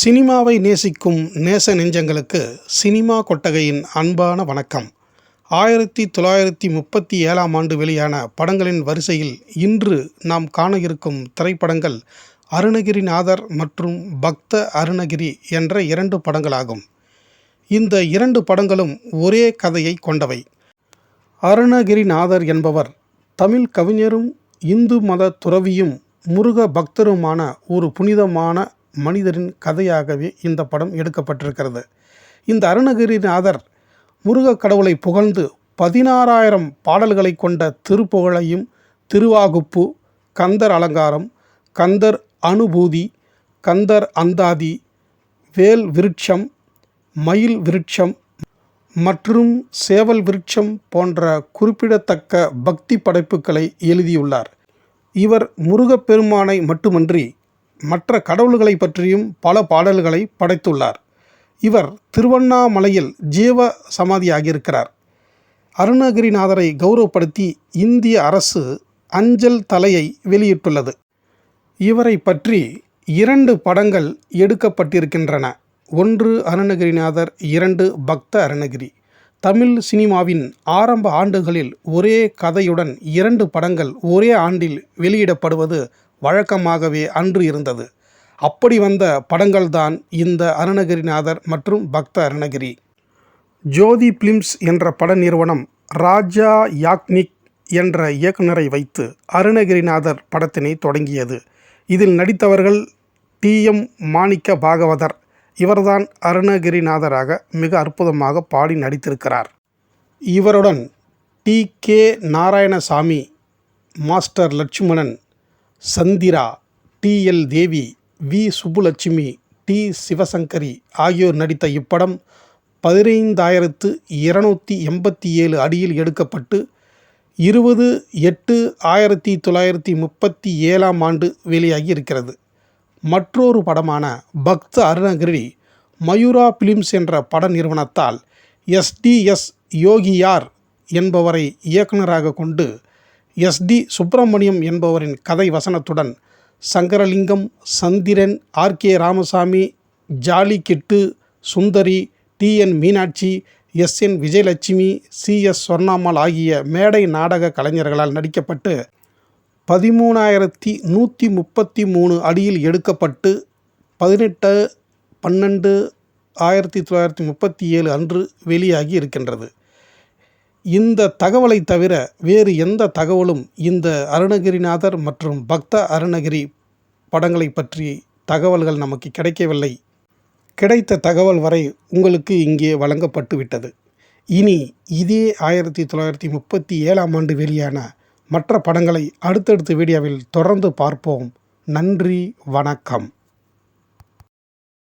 சினிமாவை நேசிக்கும் நேச நெஞ்சங்களுக்கு சினிமா கொட்டகையின் அன்பான வணக்கம். 1937ஆம் ஆண்டு வெளியான படங்களின் வரிசையில் இன்று நாம் காண இருக்கும் திரைப்படங்கள் அருணகிரிநாதர் மற்றும் பக்த அருணகிரி என்ற 2 படங்களாகும். இந்த 2 படங்களும் ஒரே கதையை கொண்டவை. அருணகிரிநாதர் என்பவர் தமிழ் கவிஞரும் இந்து மத துறவியும் முருக பக்தருமான ஒரு புனிதமான மனிதரின் கதையாகவே இந்த படம் எடுக்கப்பட்டிருக்கிறது. இந்த அருணகிரிநாதர் முருகக் கடவுளை புகழ்ந்து 16,000 பாடல்களை கொண்ட திருப்புகழையும், திருவாகுப்பு, கந்தர் அலங்காரம், கந்தர் அனுபூதி, கந்தர் அந்தாதி, வேல் விருட்சம், மயில் விருட்சம் மற்றும் சேவல் விருட்சம் போன்ற குறிப்பிடத்தக்க பக்தி படைப்புகளை எழுதியுள்ளார். இவர் முருகப்பெருமானை மட்டுமன்றி மற்ற கடவுள்களை பற்றியும் பல பாடல்களை படைத்துள்ளார். இவர் திருவண்ணாமலையில் ஜீவ சமாதியாகியிருக்கிறார். அருணகிரிநாதரை கௌரவப்படுத்தி இந்திய அரசு அஞ்சல் தலையை வெளியிட்டுள்ளது. இவரை பற்றி 2 படங்கள் எடுக்கப்பட்டிருக்கின்றன. 1 அருணகிரிநாதர், 2 பக்த அருணகிரி. தமிழ் சினிமாவின் ஆரம்ப ஆண்டுகளில் ஒரே கதையுடன் 2 படங்கள் ஒரே ஆண்டில் வெளியிடப்படுவது வழக்கமாகவே அன்று இருந்தது. அப்படி வந்த படங்கள்தான் இந்த அருணகிரிநாதர் மற்றும் பக்த அருணகிரி. ஜோதி பிலிம்ஸ் என்ற பட நிறுவனம் ராஜா யாக்னிக் என்ற இயக்குனரை வைத்து அருணகிரிநாதர் படத்தினை தொடங்கியது. இதில் நடித்தவர்கள் TM மாணிக்க பாகவதர். இவர்தான் அருணகிரிநாதராக மிக அற்புதமாக பாடி நடித்திருக்கிறார். இவருடன் TK Narayanasamy, master Lakshmanan, Chandra, TL தேவி, V சுப்புலட்சுமி, T சிவசங்கரி ஆகியோர் நடித்த இப்படம் 15,287 அடியில் எடுக்கப்பட்டு 20/8/1937ஆம் ஆண்டு வெளியாகி இருக்கிறது. மற்றொரு படமான பக்த அருணகிரி மயூரா பிலிம்ஸ் என்ற பட நிறுவனத்தால் SDS யோகியார் என்பவரை இயக்குனராக கொண்டு SD சுப்பிரமணியம் என்பவரின் கதை வசனத்துடன் சங்கரலிங்கம், சந்திரன், RK ராமசாமி, ஜாலிகிட்டு, சுந்தரி, TN Meenakshi, SN Vijayalakshmi, CS சொர்ணாம்மாள் ஆகிய மேடை நாடக கலைஞர்களால் நடிக்கப்பட்டு 13,133 அடியில் எடுக்கப்பட்டு 18/12/1937 அன்று வெளியாகி இருக்கின்றது. இந்த தகவலை தவிர வேறு எந்த தகவலும் இந்த அருணகிரிநாதர் மற்றும் பக்த அருணகிரி படங்களை பற்றி தகவல்கள் நமக்கு கிடைக்கவில்லை. கிடைத்த தகவல் வரை உங்களுக்கு இங்கே வழங்கப்பட்டு விட்டது. இனி இதே 1937ஆம் ஆண்டு வெளியான மற்ற படங்களை அடுத்தடுத்த வீடியோவில் தொடர்ந்து பார்ப்போம். நன்றி, வணக்கம்.